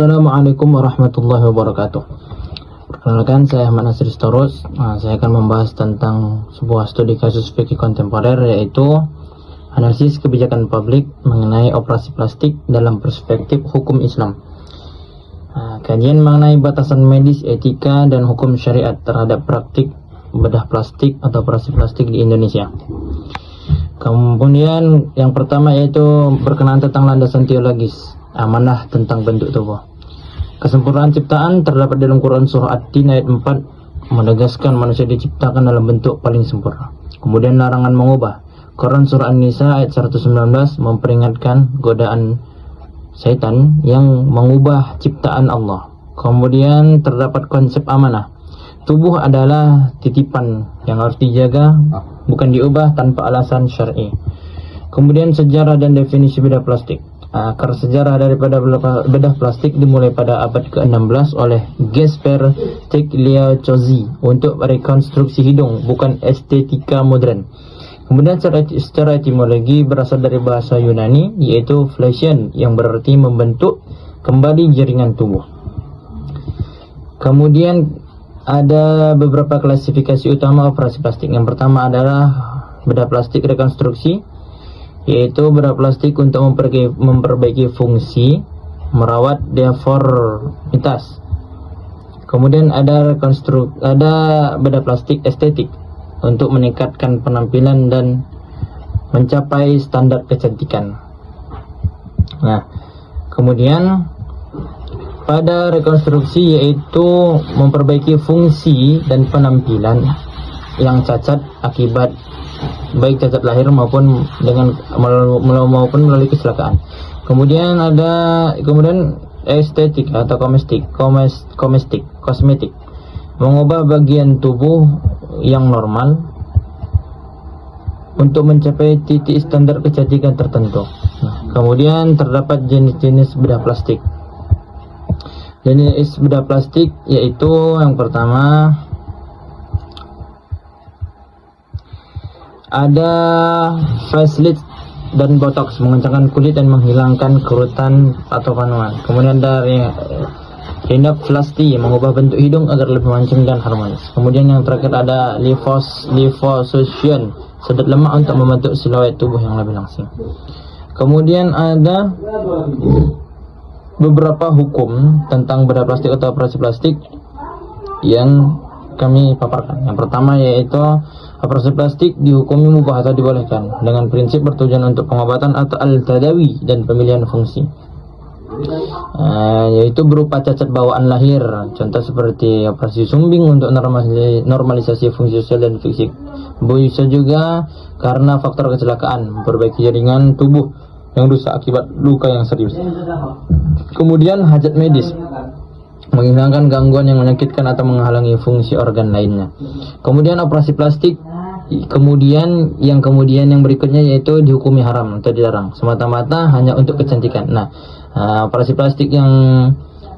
Assalamualaikum warahmatullahi wabarakatuh. Perkenalkan, saya Ahmad Nasir Storus. Saya akan membahas tentang sebuah studi kasus fikih kontemporer, yaitu analisis kebijakan publik mengenai operasi plastik dalam perspektif hukum Islam. Kajian mengenai batasan medis, etika, dan hukum syariat terhadap praktik bedah plastik atau operasi plastik di Indonesia. Kemudian yang pertama yaitu berkenaan tentang landasan teologis, amanah tentang bentuk tubuh. Kesempurnaan ciptaan terdapat dalam Quran Surah At-Tin ayat 4 menegaskan manusia diciptakan dalam bentuk paling sempurna. Kemudian larangan mengubah. Quran Surah An-Nisa ayat 119 memperingatkan godaan syaitan yang mengubah ciptaan Allah. Kemudian terdapat konsep amanah. Tubuh adalah titipan yang harus dijaga, bukan diubah tanpa alasan syar'i. Kemudian sejarah dan definisi bedah plastik. Akar sejarah daripada bedah plastik dimulai pada abad ke-16 oleh Gasper Tagliacozzi untuk rekonstruksi hidung, bukan estetika modern. Kemudian secara etimologi berasal dari bahasa Yunani, yaitu flesion, yang berarti membentuk kembali jaringan tubuh. Kemudian ada beberapa klasifikasi utama operasi plastik. Yang pertama adalah bedah plastik rekonstruksi, yaitu bedah plastik untuk memperbaiki fungsi, merawat deformitas. Kemudian ada bedah plastik estetik untuk meningkatkan penampilan dan mencapai standar kecantikan. Nah, kemudian pada rekonstruksi yaitu memperbaiki fungsi dan penampilan yang cacat akibat baik cacat lahir maupun melalui kecelakaan. Kemudian estetik atau kosmetik, mengubah bagian tubuh yang normal untuk mencapai titik standar kecantikan tertentu. Kemudian terdapat jenis-jenis bedah plastik. Jenis bedah plastik yaitu yang pertama ada facelift dan botox, mengencangkan kulit dan menghilangkan kerutan atau panuan. Kemudian dari rhinoplasty, mengubah bentuk hidung agar lebih mancung dan harmonis. Kemudian yang terakhir ada liposuction, sedot lemak untuk membentuk siluet tubuh yang lebih langsing. Kemudian ada beberapa hukum tentang bedah plastik atau operasi plastik yang kami paparkan. Yang pertama yaitu operasi plastik dihukumi mubah atau dibolehkan dengan prinsip bertujuan untuk pengobatan atau al-tadawi dan pemilihan fungsi, yaitu berupa cacat bawaan lahir, contoh seperti operasi sumbing untuk normalisasi fungsi sosial dan fisik. Bisa juga karena faktor kecelakaan, memperbaiki jaringan tubuh yang rusak akibat luka yang serius. Kemudian hajat medis, menghilangkan gangguan yang menyakitkan atau menghalangi fungsi organ lainnya. Kemudian operasi plastik yang berikutnya yaitu dihukumi haram atau dilarang semata-mata hanya untuk kecantikan. Operasi plastik yang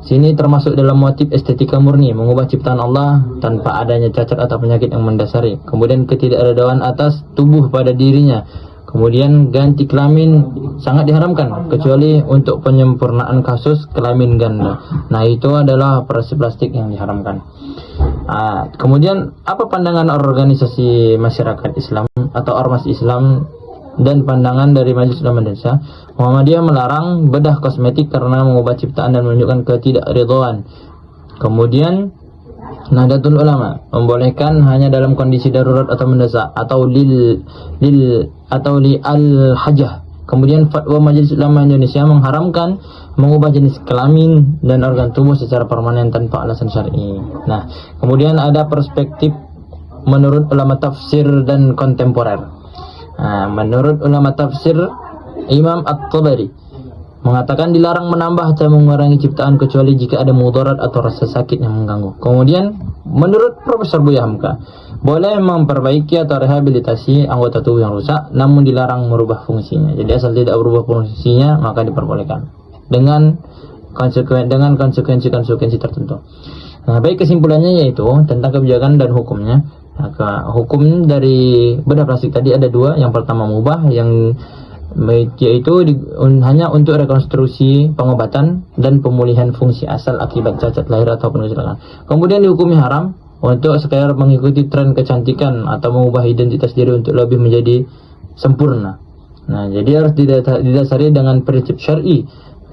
sini termasuk dalam motif estetika murni, mengubah ciptaan Allah tanpa adanya cacat atau penyakit yang mendasari. Kemudian ketidakredaan atas tubuh pada dirinya. Kemudian ganti kelamin sangat diharamkan kecuali untuk penyempurnaan kasus kelamin ganda. Itu adalah operasi plastik yang diharamkan. Kemudian apa pandangan organisasi masyarakat Islam atau ormas Islam dan pandangan dari Majelis Ulama Indonesia? Muhammadiyah melarang bedah kosmetik karena mengubah ciptaan dan menunjukkan ketidakridhaan. Kemudian Nahdlatul Ulama membolehkan hanya dalam kondisi darurat atau mendesak atau li al-hajah. Kemudian fatwa Majelis Ulama Indonesia mengharamkan mengubah jenis kelamin dan organ tubuh secara permanen tanpa alasan syar'i. Kemudian ada perspektif menurut ulama tafsir dan kontemporer. Menurut ulama tafsir, Imam At-Tabari mengatakan dilarang menambah atau mengurangi ciptaan kecuali jika ada mudarat atau rasa sakit yang mengganggu. Kemudian menurut Profesor Buya Hamka, boleh memperbaiki atau rehabilitasi anggota tubuh yang rusak, namun dilarang merubah fungsinya. Jadi asal tidak berubah fungsinya maka diperbolehkan dengan konsekuensi tertentu. Baik, kesimpulannya yaitu tentang kebijakan dan hukumnya. Hukum dari bedah plastik tadi ada dua. Yang pertama mubah, yang yaitu hanya untuk rekonstruksi, pengobatan dan pemulihan fungsi asal akibat cacat lahir ataupun kecelakaan. Kemudian dihukumi haram untuk sekadar mengikuti tren kecantikan atau mengubah identitas diri untuk lebih menjadi sempurna. Nah, jadi harus didasari dengan prinsip syar'i,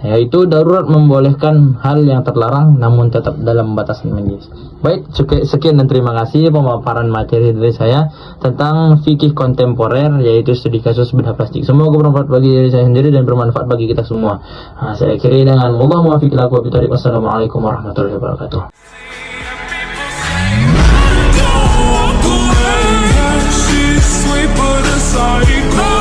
yaitu darurat membolehkan hal yang terlarang namun tetap dalam batasan medis. Baik, sekian dan terima kasih pemaparan materi dari saya tentang fikih kontemporer, yaitu studi kasus bedah plastik. Semoga bermanfaat bagi diri saya sendiri dan bermanfaat bagi kita semua. Nah, saya akhiri dengan Wallahu muwaffiq ila aqwamit thoriq. Wassalamualaikum warahmatullahi wabarakatuh. She's sweet but a psycho.